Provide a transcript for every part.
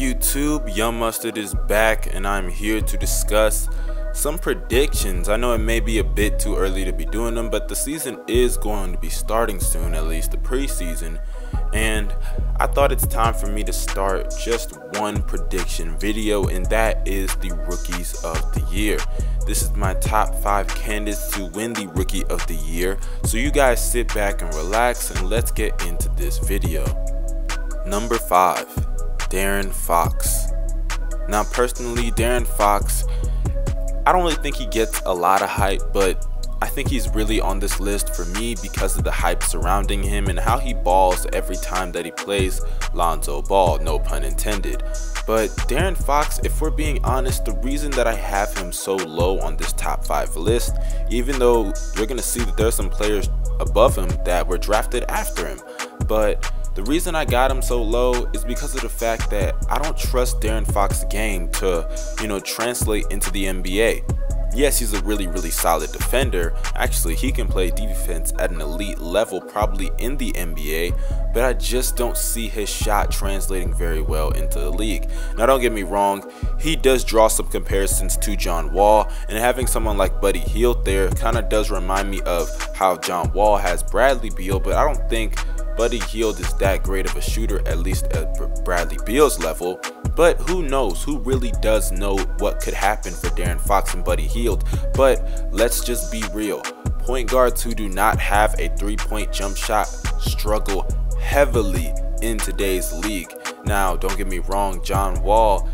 YouTube? Young Mustard is back and I'm here to discuss some predictions. I know it may be a bit too early to be doing them, but the season is going to be starting soon, at least the preseason, and I thought it's time for me to start just one prediction video, and that is the Rookies of the Year. This is my top 5 candidates to win the Rookie of the Year, so you guys sit back and relax and let's get into this video. Number 5, De'Aaron Fox. Now personally, De'Aaron Fox, I don't really think he gets a lot of hype, but I think he's really on this list for me because of the hype surrounding him and how he balls every time that he plays Lonzo ball, no pun intended. But De'Aaron Fox, if we're being honest, the reason that I have him so low on this top 5 list, even though you're going to see that there's some players above him that were drafted after him, but the reason I got him so low is because of the fact that I don't trust De'Aaron Fox's game to, translate into the NBA. Yes, he's a really solid defender. Actually, he can play defense at an elite level, probably in the NBA, but I just don't see his shot translating very well into the league. Now, don't get me wrong, he does draw some comparisons to John Wall, and having someone like Buddy Hield there kind of does remind me of how John Wall has Bradley Beal, but I don't think Buddy Hield is that great of a shooter, at least at Bradley Beal's level. But who knows? Who really does know what could happen for De'Aaron Fox and Buddy Hield? But let's just be real. Point guards who do not have a three-point jump shot struggle heavily in today's league. Now, don't get me wrong, John Wall,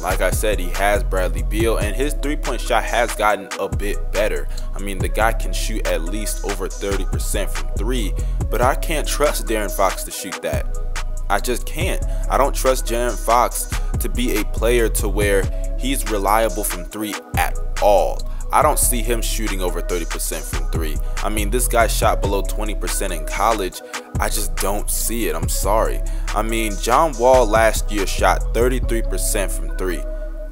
like I said, he has Bradley Beal, and his three-point shot has gotten a bit better. I mean, the guy can shoot at least over 30% from 3, but I can't trust De'Aaron Fox to shoot that. I just can't. I don't trust De'Aaron Fox to be a player to where he's reliable from 3 at all. I don't see him shooting over 30% from 3. I mean, this guy shot below 20% in college. I just don't see it. I'm sorry. I mean, John Wall last year shot 33% from 3.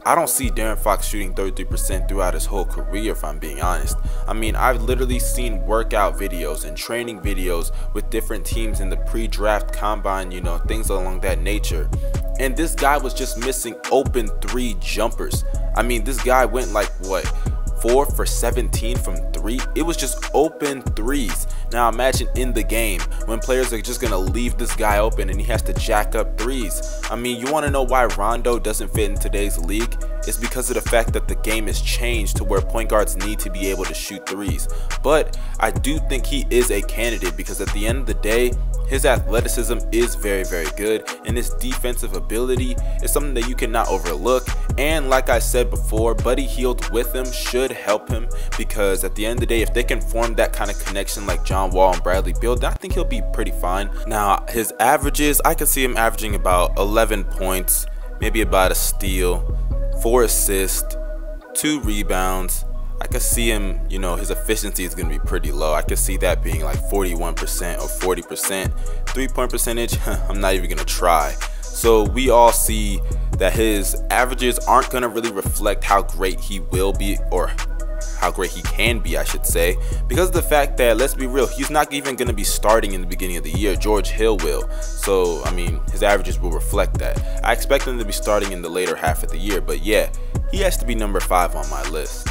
I don't see De'Aaron Fox shooting 33% throughout his whole career, if I'm being honest. I mean, I've literally seen workout videos and training videos with different teams in the pre-draft combine, things along that nature. And this guy was just missing open 3 jumpers. I mean, this guy went like, what, 4 for 17 from 3? It was just open 3s. Now imagine in the game when players are just gonna leave this guy open and he has to jack up 3s. I mean, you want to know why Rondo doesn't fit in today's league? It's because of the fact that the game has changed to where point guards need to be able to shoot 3s. But I do think he is a candidate because at the end of the day, his athleticism is very good, and his defensive ability is something that you cannot overlook. And like I said before, Buddy Hield with him should help him, because at the end of the day, if they can form that kind of connection like John Wall and Bradley Beal, then I think he'll be pretty fine. Now, his averages, I could see him averaging about 11 points, maybe about a steal, 4 assists, 2 rebounds. I could see him, his efficiency is going to be pretty low. I could see that being like 41% or 40%. 3-point percentage, I'm not even going to try. So we all see that his averages aren't going to really reflect how great he will be, or how great he can be, I should say, because of the fact that, let's be real, he's not even going to be starting in the beginning of the year. George Hill will. So, I mean, his averages will reflect that. I expect him to be starting in the later half of the year, but yeah, he has to be number 5 on my list.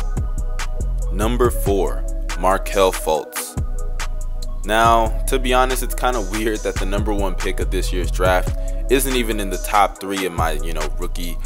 Number 4, Markelle Fultz. Now, to be honest, it's kind of weird that the number 1 pick of this year's draft isn't even in the top 3 of my, rookie,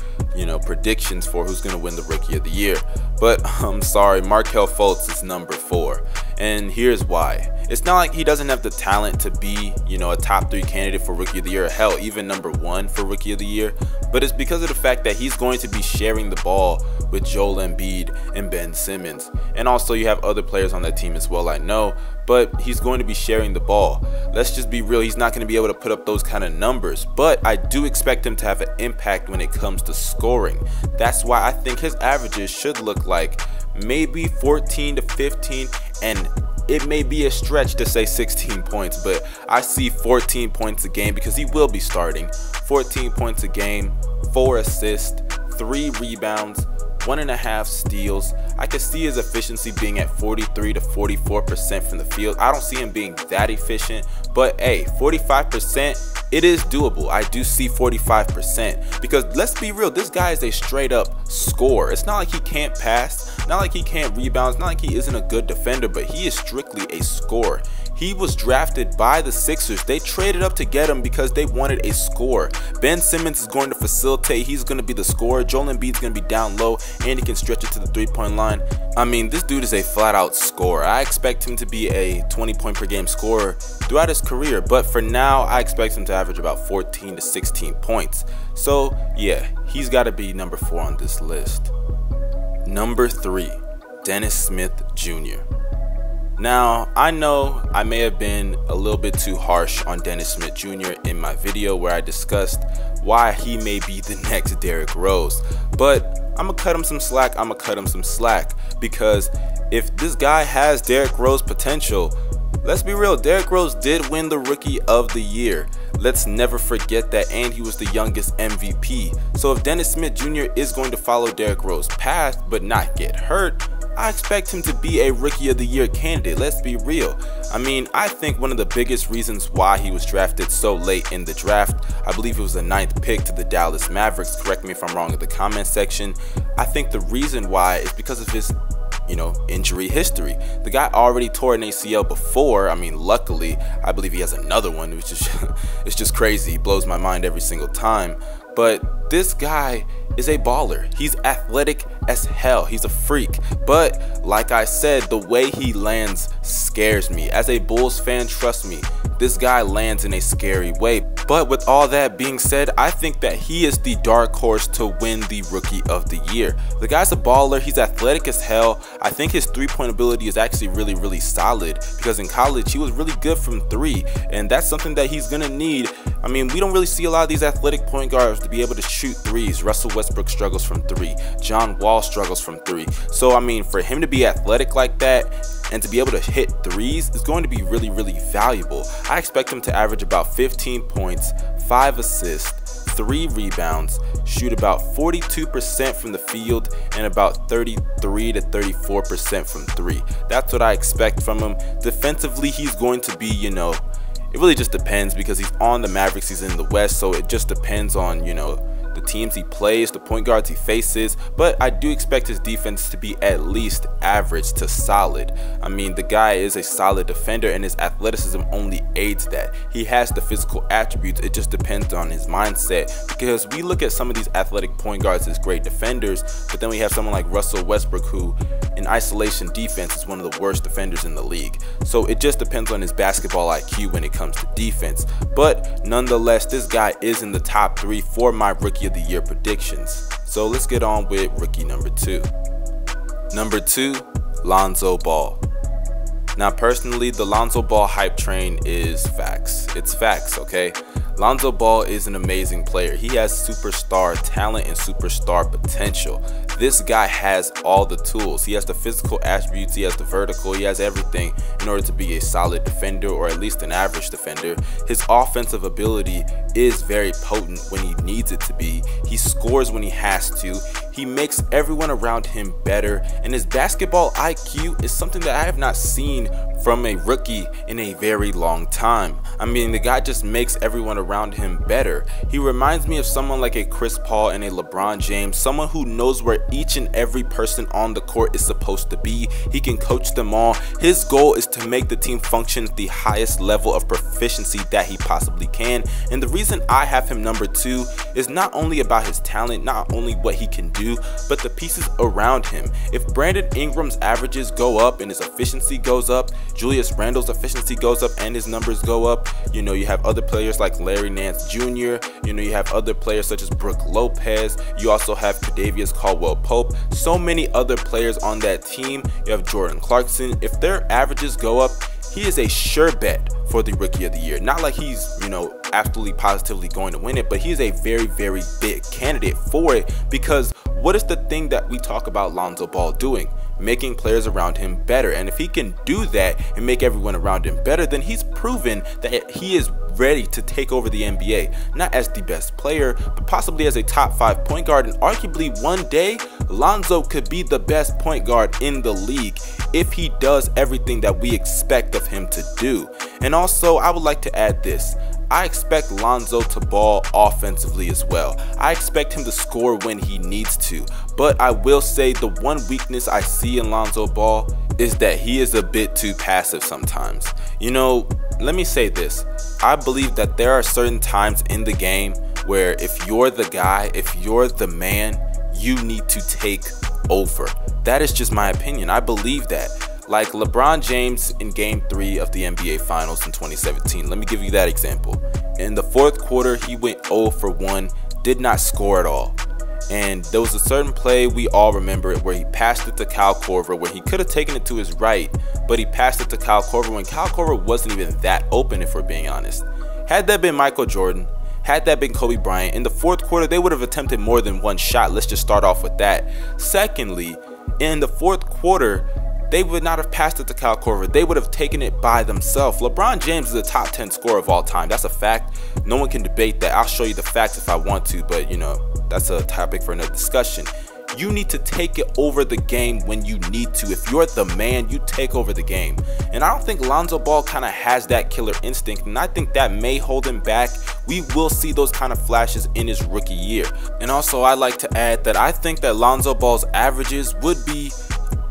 predictions for who's going to win the Rookie of the Year. But I'm sorry, Markelle Fultz is number 4. And here's why. It's not like he doesn't have the talent to be, a top 3 candidate for Rookie of the Year, hell, even number 1 for Rookie of the Year. But it's because of the fact that he's going to be sharing the ball with Joel Embiid and Ben Simmons. And also you have other players on that team as well, I know, but he's going to be sharing the ball. Let's just be real, he's not going to be able to put up those kind of numbers, but I do expect him to have an impact when it comes to scoring. That's why I think his averages should look like maybe 14 to 15, and it may be a stretch to say 16 points, but I see 14 points a game because he will be starting. 14 points a game, 4 assists, 3 rebounds, 1.5 steals. I could see his efficiency being at 43 to 44% from the field. I don't see him being that efficient, but hey, 45%, it is doable. I do see 45%, because let's be real, this guy is a straight up scorer. It's not like he can't pass, not like he can't rebound, it's not like he isn't a good defender, but he is strictly a scorer. He was drafted by the Sixers. They traded up to get him because they wanted a scorer. Ben Simmons is going to facilitate. He's going to be the scorer. Joel Embiid's going to be down low, and he can stretch it to the three-point line. I mean, this dude is a flat-out scorer. I expect him to be a 20-point-per-game scorer throughout his career, but for now, I expect him to average about 14 to 16 points. So, yeah, he's got to be number 4 on this list. Number 3, Dennis Smith Jr. Now, I know I may have been a little bit too harsh on Dennis Smith Jr. in my video where I discussed why he may be the next Derrick Rose, but I'm gonna cut him some slack, because if this guy has Derrick Rose potential, let's be real, Derrick Rose did win the Rookie of the Year. Let's never forget that, and he was the youngest MVP. So if Dennis Smith Jr. is going to follow Derrick Rose's path but not get hurt, I expect him to be a Rookie of the Year candidate. Let's be real. I mean, I think one of the biggest reasons why he was drafted so late in the draft, I believe it was the 9th pick to the Dallas Mavericks, correct me if I'm wrong in the comment section. I think the reason why is because of his injury history. The guy already tore an ACL before. I mean, luckily, I believe he has another one, which is it's just crazy. It blows my mind every single time. But this guy is a baller. He's athletic as hell. He's a freak. But like I said, the way he lands scares me. As a Bulls fan, trust me, this guy lands in a scary way. But with all that being said, I think that he is the dark horse to win the Rookie of the Year. The guy's a baller. He's athletic as hell. I think his three-point ability is actually really solid, because in college he was really good from 3, and that's something that he's gonna need. I mean, we don't really see a lot of these athletic point guards to be able to shoot threes. Russell Westbrook struggles from 3. John Wall struggles from 3. So I mean, for him to be athletic like that and to be able to hit threes is going to be really valuable. I expect him to average about 15 points, 5 assists, 3 rebounds, shoot about 42% from the field, and about 33 to 34% from 3. That's what I expect from him. Defensively, he's going to be, it really just depends, because he's on the Mavericks, he's in the West, so it just depends on, the teams he plays, the point guards he faces. But I do expect his defense to be at least average to solid. I mean, the guy is a solid defender, and his athleticism only aids that. He has the physical attributes, it just depends on his mindset, because we look at some of these athletic point guards as great defenders, but then we have someone like Russell Westbrook, who in isolation defense is one of the worst defenders in the league. So it just depends on his basketball IQ when it comes to defense. But nonetheless, this guy is in the top 3 for my Rookie of the Year predictions. So let's get on with rookie number 2. Number 2, Lonzo Ball. Now personally, the Lonzo Ball hype train is facts. It's facts, okay? Lonzo Ball is an amazing player. He has superstar talent and superstar potential. This guy has all the tools. He has the physical attributes, he has the vertical, he has everything in order to be a solid defender, or at least an average defender. His offensive ability is very potent when he needs it to be. He scores when he has to. He makes everyone around him better, and his basketball IQ is something that I have not seen from a rookie in a very long time. I mean, the guy just makes everyone around him better. He reminds me of someone like a Chris Paul and a LeBron James, someone who knows where each and every person on the court is supposed to be. He can coach them all. His goal is to make the team function at the highest level of proficiency that he possibly can. And the reason I have him number 2 is not only about his talent, not only what he can do, but the pieces around him. If Brandon Ingram's averages go up and his efficiency goes up, Julius Randle's efficiency goes up and his numbers go up, you have other players like Larry Nance Jr., you have other players such as Brook Lopez, you also have Kadavius Caldwell-Pope, so many other players on that team. You have Jordan Clarkson. If their averages go up, he is a sure bet for the Rookie of the Year. Not like he's, absolutely positively going to win it, but he's a very big candidate for it, because what is the thing that we talk about Lonzo Ball doing? Making players around him better. And if he can do that and make everyone around him better, then he's proven that he is ready to take over the NBA, not as the best player, but possibly as a top 5 point guard. And arguably one day, Lonzo could be the best point guard in the league if he does everything that we expect of him to do. And also, I would like to add this. I expect Lonzo to ball offensively as well. I expect him to score when he needs to. But I will say the one weakness I see in Lonzo Ball is that he is a bit too passive sometimes. You know, let me say this. I believe that there are certain times in the game where if you're the guy, if you're the man, you need to take over. That is just my opinion. I believe that. Like LeBron James in Game 3 of the NBA Finals in 2017. Let me give you that example. In the fourth quarter, he went 0 for 1, did not score at all. And there was a certain play, we all remember it, where he passed it to Kyle Korver, where he could have taken it to his right, but he passed it to Kyle Korver when Kyle Korver wasn't even that open, if we're being honest. Had that been Michael Jordan, had that been Kobe Bryant, in the fourth quarter, they would have attempted more than one shot. Let's just start off with that. Secondly, in the fourth quarter, they would not have passed it to Kyle Korver. They would have taken it by themselves. LeBron James is a top 10 scorer of all time. That's a fact. No one can debate that. I'll show you the facts if I want to, but you know, that's a topic for another discussion. You need to take it over the game when you need to. If you're the man, you take over the game. And I don't think Lonzo Ball kind of has that killer instinct, and I think that may hold him back. We will see those kind of flashes in his rookie year. And also, I'd like to add that I think that Lonzo Ball's averages would be,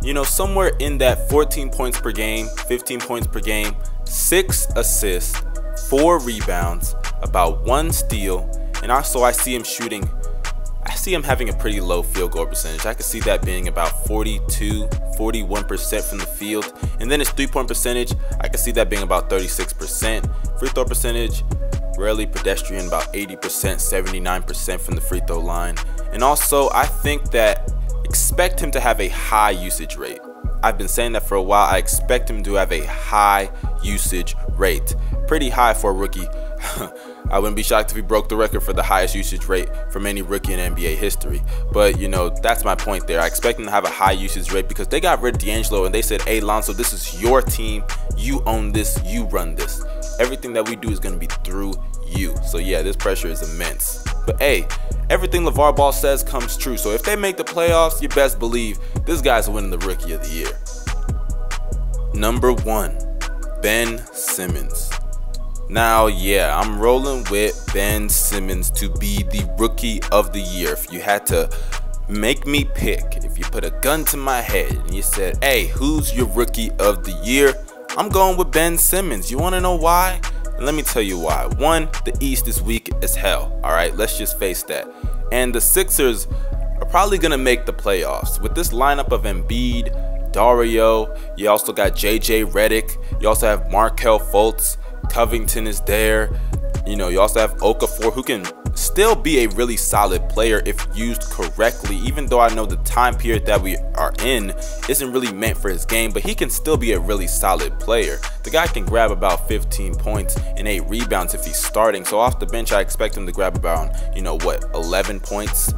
you know, somewhere in that 14 points per game, 15 points per game, 6 assists, 4 rebounds, about 1 steal, and also I see him shooting, I see him having a pretty low field goal percentage. I could see that being about 42, 41% from the field. And then his 3-point percentage, I could see that being about 36%. Free throw percentage, rarely pedestrian, about 80%, 79% from the free throw line. And also, I think that expect him to have a high usage rate. I've been saying that for a while. I expect him to have a high usage rate. Pretty high for a rookie. I wouldn't be shocked if he broke the record for the highest usage rate from any rookie in NBA history. But, you know, that's my point there. I expect him to have a high usage rate because they got rid of D'Angelo and they said, hey, Lonzo, this is your team. You own this. You run this. Everything that we do is going to be through you. So, yeah, this pressure is immense. But, hey, everything LeVar Ball says comes true. So, if they make the playoffs, you best believe this guy's winning the Rookie of the Year. Number 1, Ben Simmons. Now, yeah, I'm rolling with Ben Simmons to be the Rookie of the Year. If you had to make me pick, if you put a gun to my head and you said, hey, who's your Rookie of the Year? I'm going with Ben Simmons. You want to know why? And let me tell you why. 1, the East is weak as hell. All right, let's just face that. And the Sixers are probably going to make the playoffs. With this lineup of Embiid, Dario, you also got JJ Redick, you also have Markelle Fultz, Covington is there. You know, you also have Okafor, who can still be a really solid player if used correctly, even though I know the time period that we are in isn't really meant for his game, but he can still be a really solid player. The guy can grab about 15 points and 8 rebounds if he's starting. So off the bench, I expect him to grab about, you know, what, 11 points,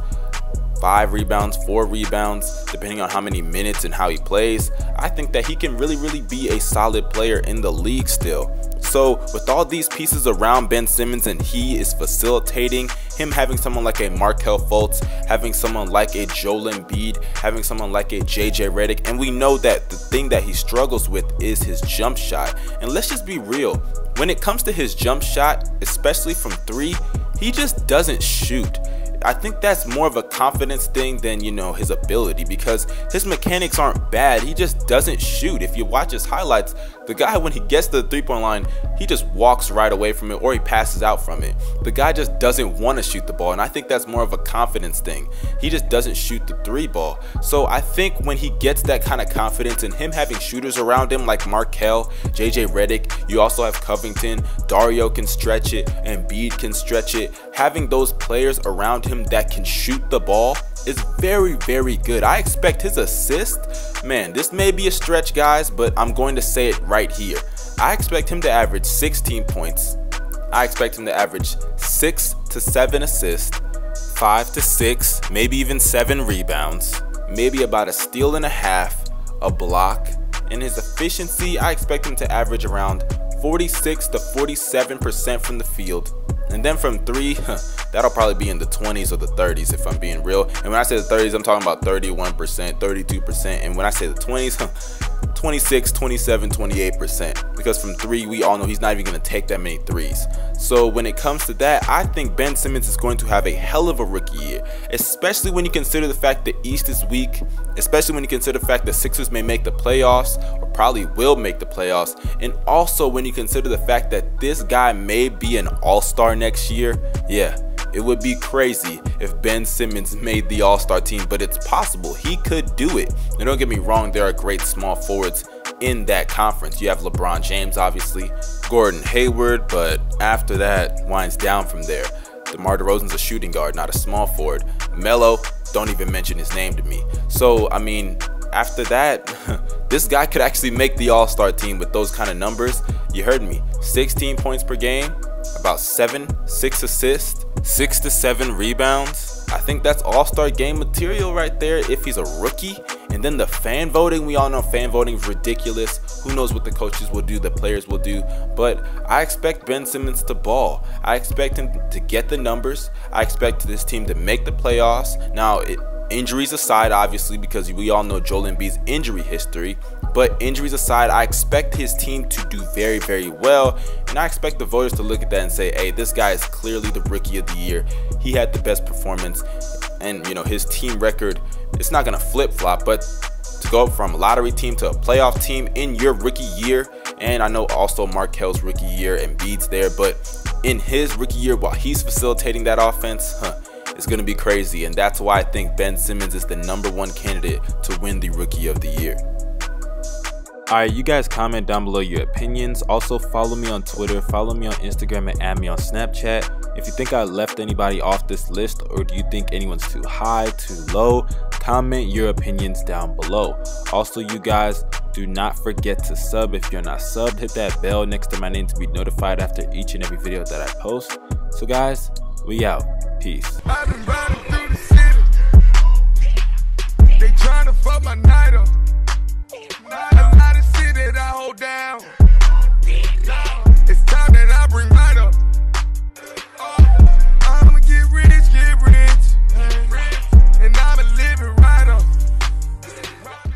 5 rebounds, 4 rebounds, depending on how many minutes and how he plays. I think that he can really be a solid player in the league still. So with all these pieces around Ben Simmons and he is facilitating, him having someone like a Markelle Fultz, having someone like a Joel Embiid, having someone like a JJ Redick, and we know that the thing that he struggles with is his jump shot. And let's just be real, when it comes to his jump shot, especially from 3, he just doesn't shoot. I think that's more of a confidence thing than, you know, his ability, because his mechanics aren't bad. He just doesn't shoot. If you watch his highlights, the guy, when he gets to the three-point line, he just walks right away from it or he passes out from it. The guy just doesn't want to shoot the ball, and I think that's more of a confidence thing. He just doesn't shoot the 3 ball. So I think when he gets that kind of confidence and him having shooters around him like Markelle, JJ Redick, you also have Covington, Dario can stretch it, Embiid can stretch it. Having those players around him that can shoot the ball is very good. I expect his assist, man, this may be a stretch, guys, but I'm going to say it right here. I expect him to average 16 points. I expect him to average 6 to 7 assists, 5 to 6, maybe even 7 rebounds, maybe about a steal and a half, a block. And his efficiency, I expect him to average around 46 to 47% from the field. And then from 3, that'll probably be in the 20s or the 30s if I'm being real. And when I say the 30s, I'm talking about 31%, 32%. And when I say the 20s, 26, 27, 28%, because from 3 we all know he's not even going to take that many threes. So when it comes to that, I think Ben Simmons is going to have a hell of a rookie year, especially when you consider the fact the East is weak, especially when you consider the fact that Sixers may make the playoffs or probably will make the playoffs, and also when you consider the fact that this guy may be an all-star next year. Yeah, it would be crazy if Ben Simmons made the all-star team, but it's possible. He could do it. And don't get me wrong, there are great small forwards in that conference. You have LeBron James, obviously, Gordon Hayward, but after that, winds down from there. DeMar DeRozan's a shooting guard, not a small forward. Melo, don't even mention his name to me. So, I mean, after that, this guy could actually make the all-star team with those kind of numbers. You heard me, 16 points per game, about 6 assists, 6 to 7 rebounds. I think that's all-star game material right there if he's a rookie. And then the fan voting, we all know fan voting is ridiculous. Who knows what the coaches will do, the players will do. But I expect Ben Simmons to ball. I expect him to get the numbers. I expect this team to make the playoffs. Now, injuries aside, obviously, because we all know Joel Embiid's injury history. But injuries aside, I expect his team to do very, very well. And I expect the voters to look at that and say, hey, this guy is clearly the rookie of the year. He had the best performance. And, you know, his team record, it's not going to flip-flop. But to go from a lottery team to a playoff team in your rookie year, and I know also Markelle's rookie year, and Embiid's there. But in his rookie year, while he's facilitating that offense, it's going to be crazy. And that's why I think Ben Simmons is the #1 candidate to win the rookie of the year. Alright, you guys comment down below your opinions. Also follow me on Twitter, follow me on Instagram, and add me on Snapchat. If you think I left anybody off this list, or do you think anyone's too high, too low, comment your opinions down below. Also, you guys, do not forget to sub. If you're not subbed, hit that bell next to my name to be notified after each and every video that I post. So guys, we out. Peace. I've been riding through the city. They trying to fuck my night up. A lot of shit that I hold down.